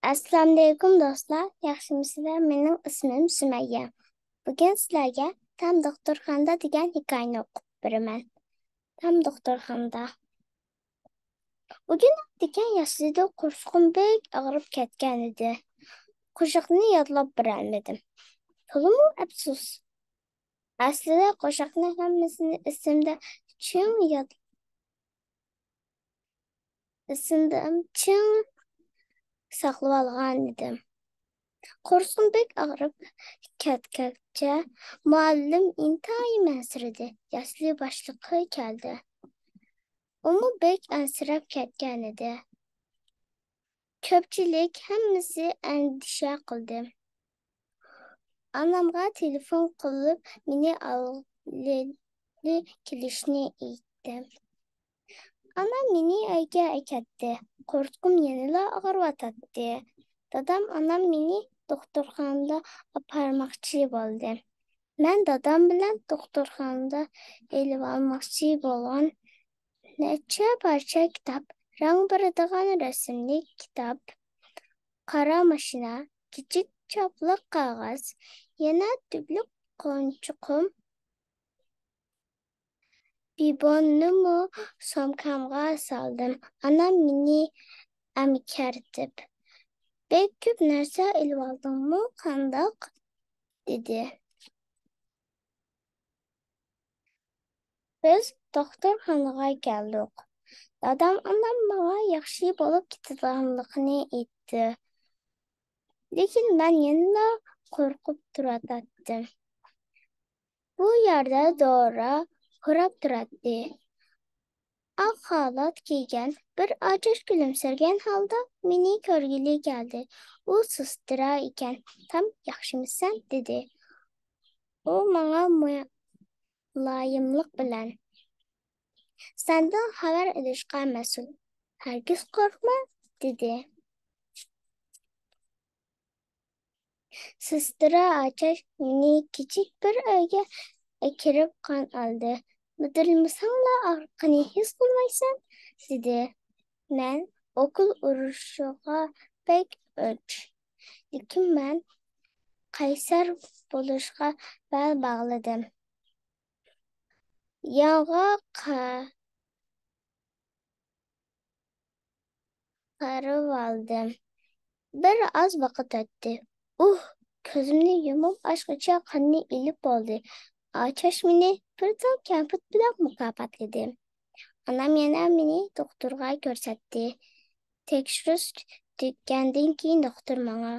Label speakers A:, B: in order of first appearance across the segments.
A: Assalomu alaykum do'stlar. Yaxshimisizlar? Mening ismim Sumayya. Bugun sizlarga Tam doktorxonada degan hikoyani o'qib beraman. Tam doktorxonada. Bugun degan yoshida qo'rqim bek og'rib ketgan edi. Qo'shiqni yodlab berolmadim. To'liq afsus. Aslida qo'shiqni hammasini esimda chin saqlab olgan edim. Qo'rqim bek og'rib ketgach, muallim intayin ansiradi. Yoshli boshliqqa keldi. U bek ansirab ketgan edi. Ko'pchilik hammasi andisha qildi. Onamga telefon qilib, meni olib kelishni aytdim. Onam meni uyga ketdi. Qo'rqim yanada og'riyotdi. Dadam onam meni doktorxonaga aparmoqchi bo'ldi. Men dadam bilan doktorxonada elib olmoqchi bo'lgan necha parcha kitob, rang beradigan rasmli kitob, qora mashina, kichik chopliq qog'oz, yana tubli qo'nchiqim, bibonimni sumkamga soldim. Onam meni amkiritib, "Bek ko'p narsa ilib oldingmi, qandoq?" dedi. Biz doktorxonaga keldik. Dadam onam menga yaxshi bo'lib ketadiganligini aytdi. Lekin men yana qo'rqib turadim. Bu yerda Dora ko'rib turadi. Oq xalat kiygan, bir ochiq kulimsirgan holda meni ko'rgili keldi. U sestra ekan. "Tam yaxshimisan?" dedi. U menga muloyimlik bilan "Sendan xabar olishga mas'ul. Hargiz qo'rqma", dedi. Sestra Ochiq meni kichik bir uyga kirib qon oldi. "Bilmasanglar og'riqni his qilmaysan", dedi. Men o'qil urushiga pek o'ch. Lekin men qaysar bo'lishga bel bog'ladim. Yonga qarab oldim. Bir oz vaqt o'tdi. Ko'zimni yumib ochgacha qonni ilib bo'ldi. Ochish meni bir tal kampir bilan mukofotladi. Onam yana meni doktorga ko'rsatdi. Tekshirish tugagandan keyin doktor menga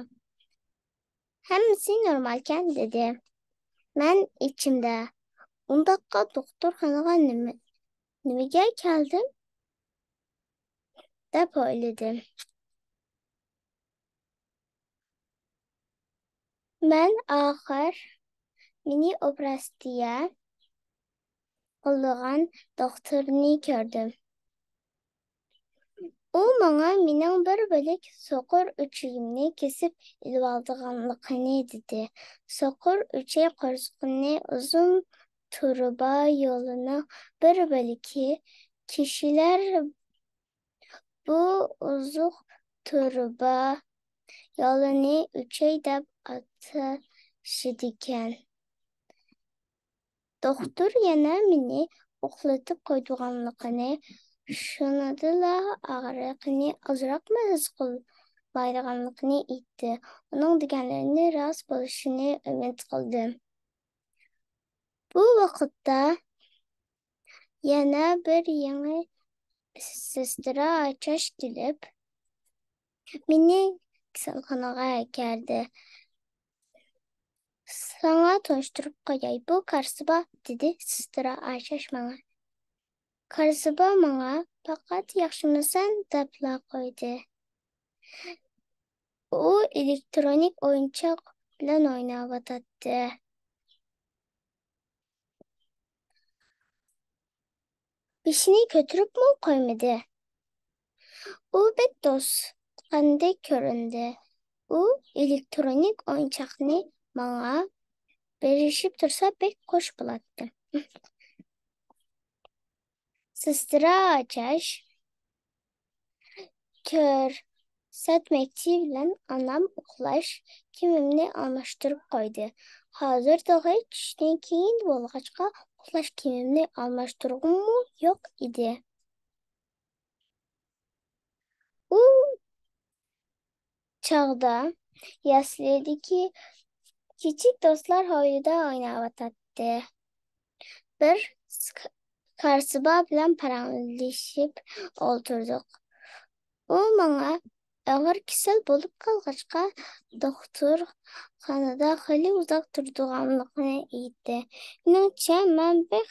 A: "Hammasi normalkan", dedi. Men ichimda "Undaqqa doktorxonaga nimaga keldim?" deb o'yladim. Men oxir meni operatsiya qilgan doktorni ko'rdim. U menga mening bir bo'lik so'qir uchimni kesib ilib olganligini dedi. So'qir uchi qo'rqinli uzun turba yo'lini bir bo'liki. Kishilar bu uzuq turba yo'lini uchay deb atashadigan. Doktor yana meni uxlatib qo'yganligini, shunadala og'riqni ozroqmi his qilmaydiganligini aytdi. Uning deganlarini rost bo'lishini umid qildim. Bu vaqtda yana bir yangi sestra Ochish kelib, meni kasalxonaga kirdi. "Sana tanishtirib qo'yay, bu Karsiba", dedi sestra Ochish menga. Karsiba menga faqat "Yaxshimisan?" deb qo'ydi. U elektronik o'yinchoq bilan o'ynayotdi. Beshini ko'taribmi qo'ymadi. U bek to'sqandek ko'rindi. U elektronik o'yinchoqni menga berishib tursa bek qo'sh bo'ladi. Sestra Ochish Saat mektiği bilen anam uxlaş kimimni almıştırıp koydu. Hazır dağı kişiden keyin bolğaçqa uxlaş kimimni almıştırğım yok idi. U çağda yaslideki küçük dostlar hovlida oynavatatti. Bir karsıba bilen paranglışıp oturduk. U manga ağır kisel bolup kalgaçqa doktorxanada hali uzak turduğanlıqını eydi. Menimçe mən bek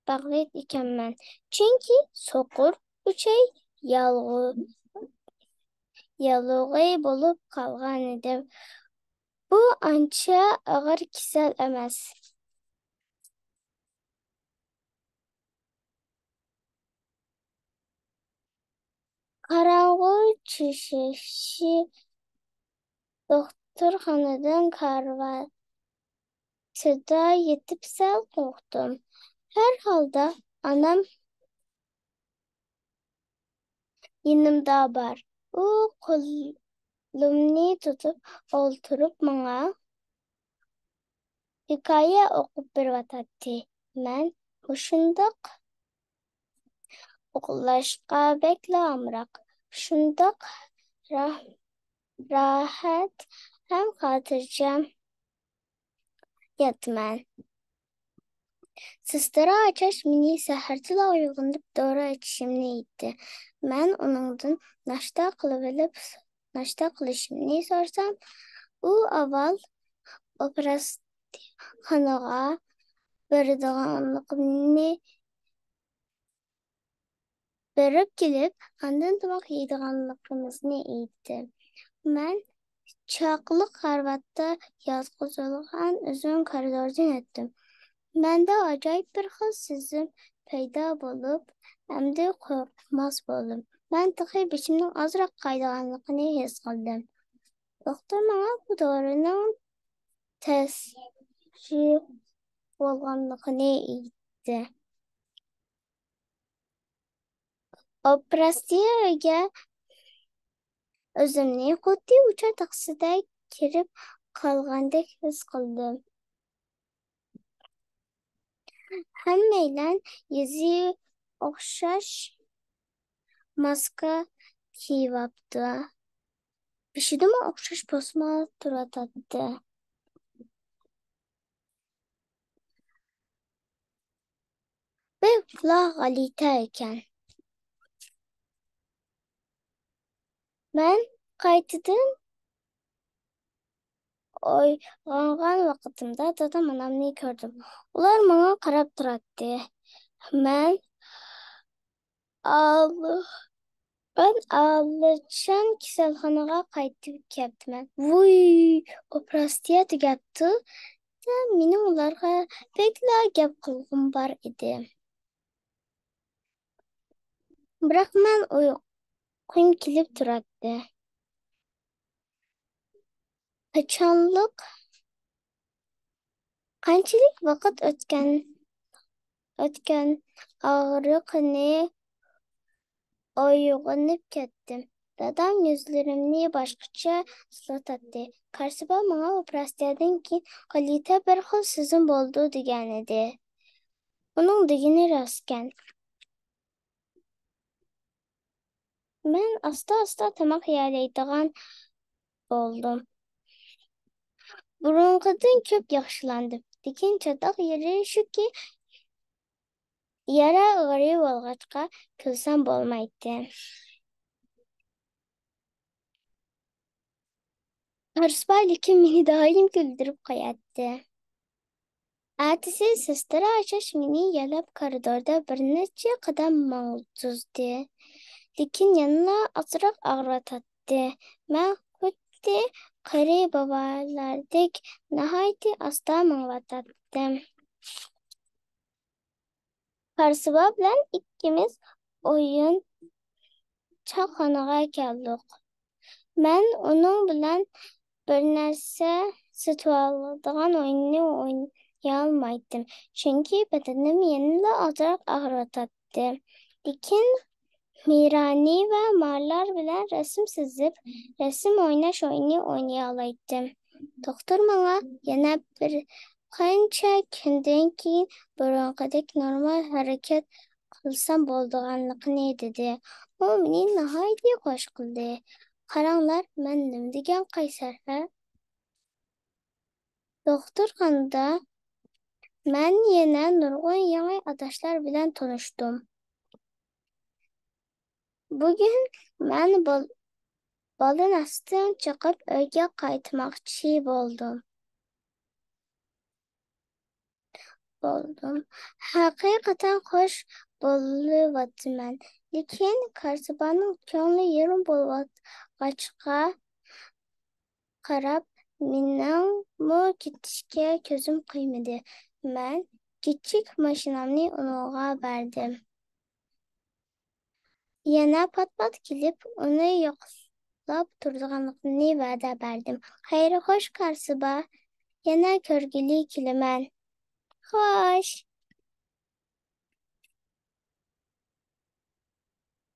A: bağlıyt ikenmen. Çünkü sokur üçey yalığı bolup kalgan edim. Bu ança ağır kisel emas. Karanğı çüşüşü doktorxanadan karvatıda yetip sel korktum. Her halda anam yanımda var. O kolumni tutup oturup bana hikaye okup bir vatatti. Ben hoşundaq oqlashqa bekle amrak. Şundaq rahat hem xotirjam yatman. Sisteri açaş meni sahartila uyg'onib dora içişimni aytdi. Men onundan nashta qilishimni so'rasam, u avval operatsiyaxonaga boradiganligimni berib kelib, andan tomoq yeydiganligimizni aytdi. Men chaqliq xarvatda yotqizilgan uzun koridordan o'tdim. Mende acayip bir xil sezim paydo bo'lib, endi qo'rqmas bo'ldim. Men tig'i beshimning ozroq qaydaganligini his qildim. Doktor menga bu dorining ta'sir bo'lganligini aytdi. Operatsiyaga o'zimni xuddi uchar taksida kirib qolgandek his qildim. Hammanglar yuzi o'xshash maska kiyyapti. Beshidimi o'xshash bosma turatadi. Ve quloq g'alita ekan. Men qaytadan uyg'ongan vaqtimda dadam onamni ko'rdim. Ular menga qarab turardi. Men allaqachon kasalxonaga qaytib kelibman. Voy, operatsiya tugatdi. Mening ularga bekla gap qilg'im bor edi. Biroq men uyqum kelib turardi. Qanchalik vaqt o'tgan og'riqni uyg'onib ketdim. Dadam yuzlarimni boshqacha islatdi. Qarsiba menga operatsiyadan keyin g'alati bir xil sezim bo'ldi degan edi. Uning degani rostkan. Men asta tomoq yalaydigan bo'ldim. Burunqidan ko'p yaxshilandim. Lekin chatoq yeri shuki, yara og'rib olg'achqa kulsam bo'lmaydi. Qarsiba lekin meni doim kuldirib qo'yadi. Ertesi sestara açış meni yalab koridorda bir necha qadam cho'zdi. Lekin yana ozroq og'ritadi. Men xuddi qari bobolardek nihoyatda asta ming'latdim. Qarsiba bilan ikkimiz o'yinchoqxonaga keldik. Men uning bilan bir narsa sotib oladigan o'yinni o'ynayolmaydim. Chunki badanim yanada ozroq og'ritadi. Lekin Mirani ve Marlar bilen resim sizip, resim oynaş oyunu oynayalaydım. Doktor bana yana bir qancha kundan keyin burunqidek normal harakat qilsam bo'ladiganligini dedi. U meni nihoyatda xush qildi. Qaranglar, men nima degan qaysar, ha? Doktorxonada men yana nurg'un yangi adashlar bilan tanishdim. Bugun men bolalarsdan chiqib uyga qaytmoqchi bo'ldim. Haqiqatan xush bo'lyapman. Lekin Karsubaning ko'ngli yarim bo'lg'achqa qarab, meningmi ketishga ko'zim qiymadi. Men kichik mashinamni unga berdim. Yana pat-pat kelib, uni yo'qlab turganligimni va'da berdim. Xayr-xo'sh, Karsuba, yana ko'rgili kelaman. Xo'sh.